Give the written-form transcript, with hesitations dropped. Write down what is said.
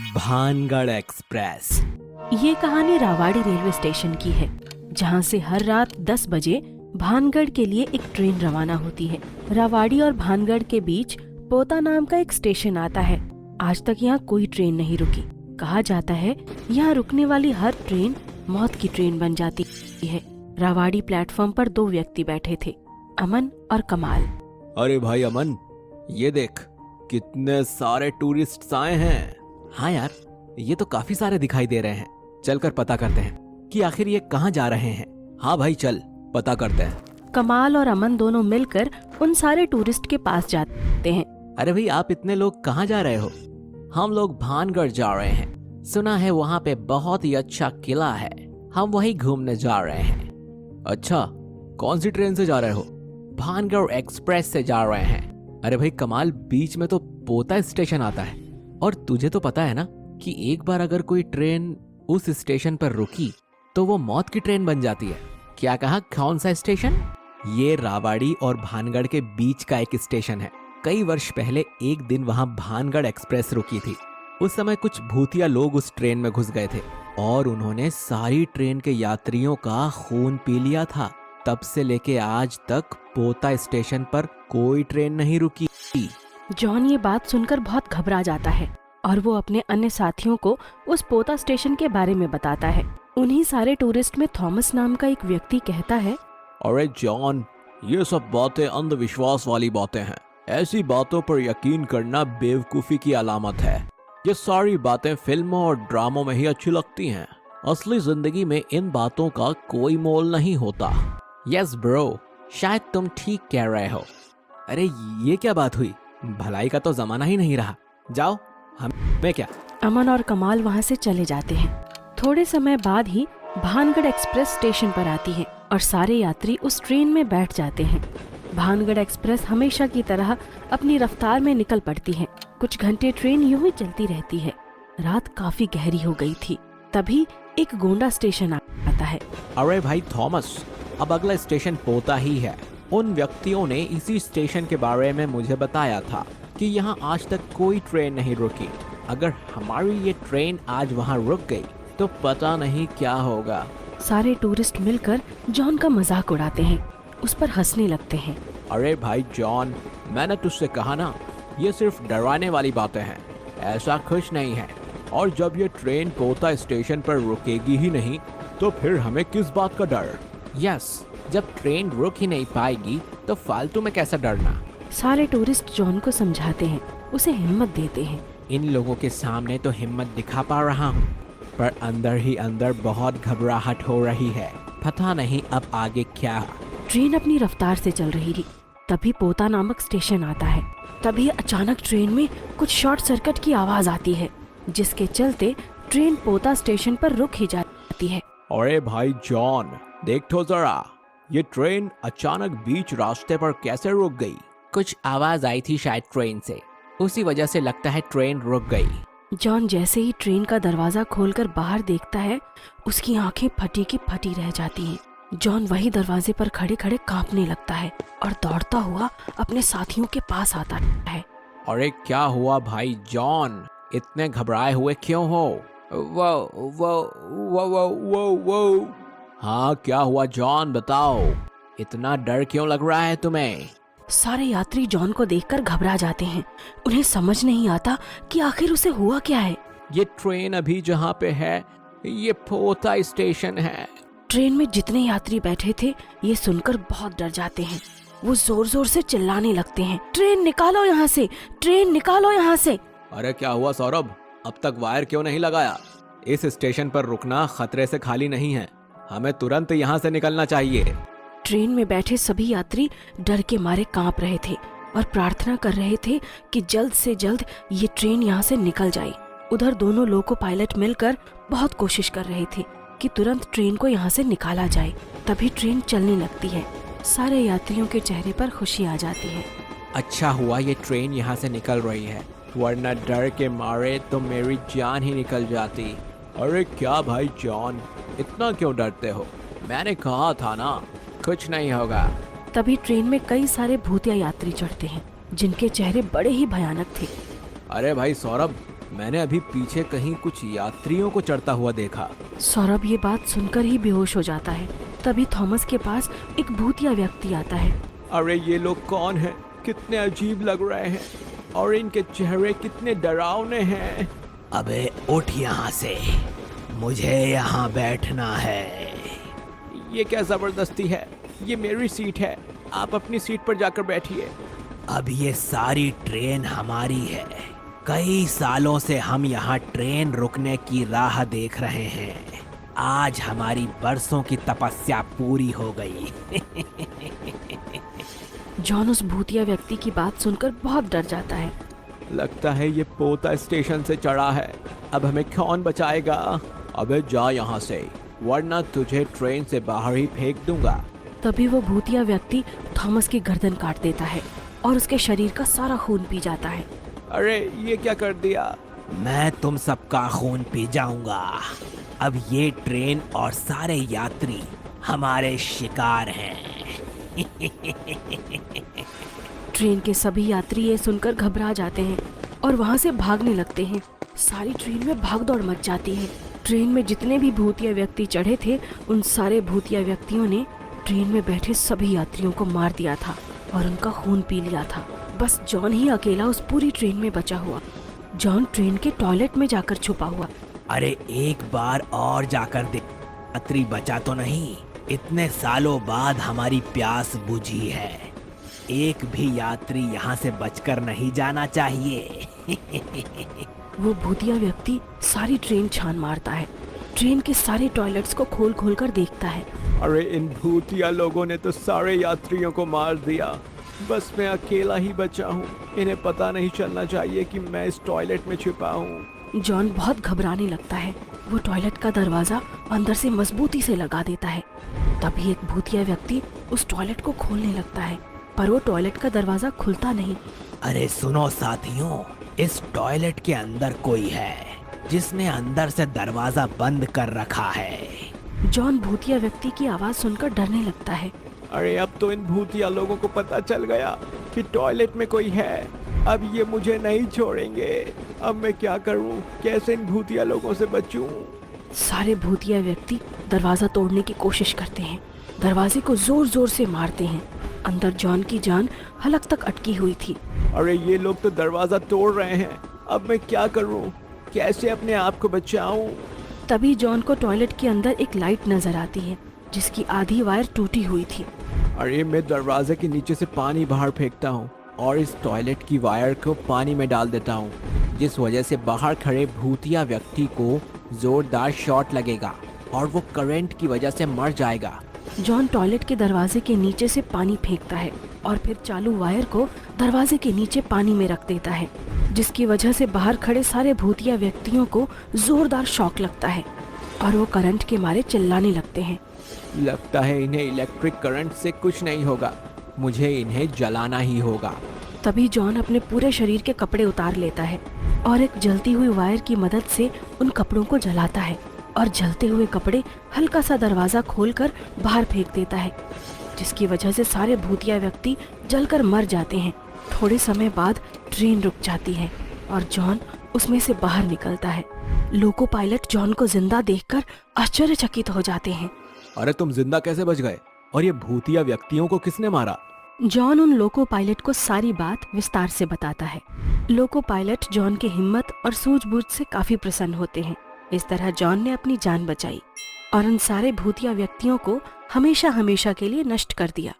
Bhangarh express. ये कहानी रावाड़ी railway station की है, जहाँ से हर रात 10 बजे भानगढ़ के लिए एक ट्रेन रवाना होती है। रावाड़ी और भानगढ़ के बीच पोता नाम का एक स्टेशन आता है। आज तक यहाँ कोई ट्रेन नहीं रुकी। कहा जाता है यहाँ रुकने वाली हर ट्रेन मौत की ट्रेन बन जाती है। रावाड़ी प्लेटफॉर्म पर 2 व्यक्ति बैठे थे, अमन और कमाल। अरे भाई अमन, ये देख कितने सारे टूरिस्ट आए हैं। हाँ यार, ये तो काफी सारे दिखाई दे रहे हैं। चलकर पता करते हैं कि आखिर ये कहाँ जा रहे हैं। हाँ भाई चल पता करते हैं। कमाल और अमन दोनों मिलकर उन सारे टूरिस्ट के पास जाते हैं। अरे भाई आप इतने लोग कहाँ जा रहे हो? हम लोग भानगढ़ जा रहे हैं। सुना है वहाँ पे बहुत ही अच्छा किला है, हम वहीं घूमने जा रहे हैं। अच्छा, कौन सी ट्रेन से जा रहे हो? भानगढ़ एक्सप्रेस से जा रहे हैं। अरे भाई कमाल, बीच में तो पोता स्टेशन आता है और तुझे तो पता है ना कि एक बार अगर कोई ट्रेन उस स्टेशन पर रुकी तो वो मौत की ट्रेन बन जाती है। क्या कहा, कौन सा स्टेशन? ये रावाड़ी और भानगढ़ के बीच का एक स्टेशन है। कई वर्ष पहले एक दिन वहां भानगढ़ एक्सप्रेस रुकी थी। उस समय कुछ भूतिया लोग उस ट्रेन में घुस गए थे और उन्होंने सारी ट्रेन के यात्रियों का खून पी लिया था। तब से लेके आज तक पोता स्टेशन पर कोई ट्रेन नहीं रुकी। जॉन ये बात सुनकर बहुत घबरा जाता है और वो अपने अन्य साथियों को उस पोता स्टेशन के बारे में बताता है। उन्हीं सारे टूरिस्ट में थॉमस नाम का एक व्यक्ति कहता है, अरे जॉन, ये सब बातें अंधविश्वास वाली बातें हैं। ऐसी बातों पर यकीन करना बेवकूफी की अलामत है। ये सारी बातें फिल्मों और ड्रामों में ही अच्छी लगती हैं। असली जिंदगी में इन बातों का कोई मोल नहीं होता। यस ब्रो, शायद तुम ठीक कह रहे हो। अरे ये क्या बात हुई? भलाई का तो जमाना ही नहीं रहा। जाओ, हमें क्या। अमन और कमाल वहाँ से चले जाते हैं। थोड़े समय बाद ही भानगढ़ एक्सप्रेस स्टेशन पर आती है और सारे यात्री उस ट्रेन में बैठ जाते हैं। भानगढ़ एक्सप्रेस हमेशा की तरह अपनी रफ्तार में निकल पड़ती है। कुछ घंटे ट्रेन यूं ही चलती रहती है। रात काफी गहरी हो गई थी। तभी एक गोंडा स्टेशन आता है। अरे भाई थॉमस, अब अगला स्टेशन पोता ही है। उन व्यक्तियों ने इसी स्टेशन के बारे में मुझे बताया था कि यहाँ आज तक कोई ट्रेन नहीं रुकी। अगर हमारी ये ट्रेन आज वहाँ रुक गई तो पता नहीं क्या होगा। सारे टूरिस्ट मिलकर जॉन का मजाक उड़ाते हैं, उस पर हंसने लगते हैं। अरे भाई जॉन, मैंने तुझसे कहा ना, ये सिर्फ डराने वाली बातें हैं, ऐसा कुछ नहीं है। और जब ये ट्रेन पोता स्टेशन पर रुकेगी ही नहीं तो फिर हमें किस बात का डर? यस, जब ट्रेन रुक ही नहीं पाएगी तो फालतू में कैसा डरना। सारे टूरिस्ट जॉन को समझाते हैं, उसे हिम्मत देते हैं। इन लोगों के सामने तो हिम्मत दिखा पा रहा हूँ, पर अंदर ही अंदर बहुत घबराहट हो रही है। पता नहीं अब आगे क्या। ट्रेन अपनी रफ्तार से चल रही थी। तभी पोता नामक स्टेशन आता है। तभी अचानक ट्रेन में कुछ शॉर्ट सर्किट की आवाज आती है, जिसके चलते ट्रेन पोता स्टेशन पर रुक ही जाती है। अरे भाई जॉन, देख तो जरा, ये ट्रेन अचानक बीच रास्ते पर कैसे रुक गई? कुछ आवाज आई थी शायद ट्रेन से, उसी वजह से लगता है ट्रेन रुक गई। जॉन जैसे ही ट्रेन का दरवाजा खोलकर बाहर देखता है, उसकी आंखें फटी की फटी रह जाती हैं। जॉन वही दरवाजे पर खड़े खड़े कांपने लगता है और दौड़ता हुआ अपने साथियों के पास आता है। अरे क्या हुआ भाई जॉन, इतने घबराए हुए क्यों हो? वो वो वो वो वो वो हाँ क्या हुआ जॉन, बताओ, इतना डर क्यों लग रहा है तुम्हें? सारे यात्री जॉन को देखकर घबरा जाते हैं। उन्हें समझ नहीं आता कि आखिर उसे हुआ क्या है। ये ट्रेन अभी जहाँ पे है ये पोता स्टेशन है। ट्रेन में जितने यात्री बैठे थे ये सुनकर बहुत डर जाते हैं। वो जोर जोर से चिल्लाने लगते हैं, ट्रेन निकालो यहाँ से, ट्रेन निकालो यहाँ से। अरे क्या हुआ सौरभ, अब तक वायर क्यों नहीं लगाया? इस स्टेशन पर रुकना खतरे से खाली नहीं है, हमें तुरंत यहाँ से निकलना चाहिए। ट्रेन में बैठे सभी यात्री डर के मारे कांप रहे थे और प्रार्थना कर रहे थे कि जल्द से जल्द ये ट्रेन यहाँ से निकल जाए। उधर दोनों लोको पायलट मिलकर बहुत कोशिश कर रहे थे कि तुरंत ट्रेन को यहाँ से निकाला जाए। तभी ट्रेन चलने लगती है। सारे यात्रियों के चेहरे पर खुशी आ जाती है। अच्छा हुआ ये ट्रेन यहाँ से निकल रही है, वरना डर के मारे तो मेरी जान ही निकल जाती। अरे क्या भाई जॉन, इतना क्यों डरते हो? मैंने कहा था ना, कुछ नहीं होगा। तभी ट्रेन में कई सारे भूतिया यात्री चढ़ते हैं, जिनके चेहरे बड़े ही भयानक थे। अरे भाई सौरभ, मैंने अभी पीछे कहीं कुछ यात्रियों को चढ़ता हुआ देखा। सौरभ ये बात सुनकर ही बेहोश हो जाता है। तभी थॉमस के पास एक भूतिया व्यक्ति आता है। अरे ये लोग कौन हैं? कितने अजीब लग रहे हैं और इनके चेहरे कितने डरावने हैं। अबे उठ यहाँ से, मुझे यहाँ बैठना है। ये क्या जबरदस्ती है? ये मेरी सीट है, आप अपनी सीट पर जाकर बैठिए। अब ये सारी ट्रेन हमारी है। कई सालों से हम यहाँ ट्रेन रुकने की राह देख रहे हैं। आज हमारी बरसों की तपस्या पूरी हो गई। जॉन उस भूतिया व्यक्ति की बात सुनकर बहुत डर जाता है। लगता है ये पोता स्टेशन से चढ़ा है। अब हमें कौन बचाएगा? अबे जा यहाँ से, वरना तुझे ट्रेन से बाहर ही फेंक दूंगा। तभी वो भूतिया व्यक्ति थॉमस की गर्दन काट देता है और उसके शरीर का सारा खून पी जाता है। अरे ये क्या कर दिया? मैं तुम सबका खून पी जाऊंगा। अब ये ट्रेन और सारे यात्री हमारे शिकार हैं। ट्रेन के सभी यात्री ये सुनकर घबरा जाते हैं और वहाँ से भागने लगते हैं। सारी ट्रेन में भागदौड़ मच जाती है। ट्रेन में जितने भी भूतिया व्यक्ति चढ़े थे, उन सारे भूतिया व्यक्तियों ने ट्रेन में बैठे सभी यात्रियों को मार दिया था और उनका खून पी लिया था। बस जॉन ही अकेला उस पूरी ट्रेन में बचा हुआ। जॉन ट्रेन के टॉयलेट में जाकर छुपा हुआ। अरे एक बार और जाकर देख, यात्री बचा तो नहीं। इतने सालों बाद हमारी प्यास बुझी है। एक भी यात्री यहाँ से बचकर नहीं जाना चाहिए। वो भूतिया व्यक्ति सारी ट्रेन छान मारता है। ट्रेन के सारे टॉयलेट्स को खोल खोल कर देखता है। अरे इन भूतिया लोगों ने तो सारे यात्रियों को मार दिया। बस मैं अकेला ही बचा हूँ। इन्हें पता नहीं चलना चाहिए कि मैं इस टॉयलेट में छिपा हूँ। जॉन बहुत घबराने लगता है। वो टॉयलेट का दरवाजा अंदर से मजबूती से लगा देता है। तभी एक भूतिया व्यक्ति उस टॉयलेट को खोलने लगता है, पर वो टॉयलेट का दरवाजा खुलता नहीं। अरे सुनो साथियों, इस टॉयलेट के अंदर कोई है जिसने अंदर से दरवाजा बंद कर रखा है। जॉन भूतिया व्यक्ति की आवाज सुनकर डरने लगता है। अरे अब तो इन भूतिया लोगों को पता चल गया कि टॉयलेट में कोई है। अब ये मुझे नहीं छोड़ेंगे। अब मैं क्या करूं? कैसे इन भूतिया लोगों से बचूं? सारे भूतिया व्यक्ति दरवाजा तोड़ने की कोशिश करते हैं। दरवाजे को जोर जोर से मारते हैं। अंदर जॉन की जान हलक तक अटकी हुई थी। अरे ये लोग तो दरवाजा तोड़ रहे हैं। अब मैं क्या करूं? कैसे अपने आप को बचाऊं? तभी जॉन को टॉयलेट के अंदर एक लाइट नजर आती है जिसकी आधी वायर टूटी हुई थी। अरे मैं दरवाजे के नीचे से पानी बाहर फेंकता हूँ और इस टॉयलेट की वायर को पानी में डाल देता हूँ, जिस वजह से बाहर खड़े भूतिया व्यक्ति को जोरदार शॉट लगेगा और वो करंट की वजह से मर जाएगा। जॉन टॉयलेट के दरवाजे के नीचे से पानी फेंकता है और फिर चालू वायर को दरवाजे के नीचे पानी में रख देता है, जिसकी वजह से बाहर खड़े सारे भूतिया व्यक्तियों को जोरदार शॉक लगता है और वो करंट के मारे चिल्लाने लगते हैं। लगता है इन्हें इलेक्ट्रिक करंट से कुछ नहीं होगा, मुझे इन्हें जलाना ही होगा। तभी जॉन अपने पूरे शरीर के कपड़े उतार लेता है और एक जलती हुई वायर की मदद से उन कपड़ों को जलाता है और जलते हुए कपड़े हल्का सा दरवाजा खोलकर बाहर फेंक देता है, जिसकी वजह से सारे भूतिया व्यक्ति जलकर मर जाते हैं। थोड़े समय बाद ट्रेन रुक जाती है और जॉन उसमें से बाहर निकलता है। लोको पायलट जॉन को जिंदा देखकर आश्चर्यचकित हो जाते हैं। अरे तुम जिंदा कैसे बच गए? और ये भूतिया व्यक्तियों को किसने मारा? जॉन उन लोको पायलट को सारी बात विस्तार से बताता है। लोको पायलट जॉन की हिम्मत और सूझबूझ से काफी प्रसन्न होते हैं। इस तरह जॉन ने अपनी जान बचाई और उन सारे भूतिया व्यक्तियों को हमेशा हमेशा के लिए नष्ट कर दिया।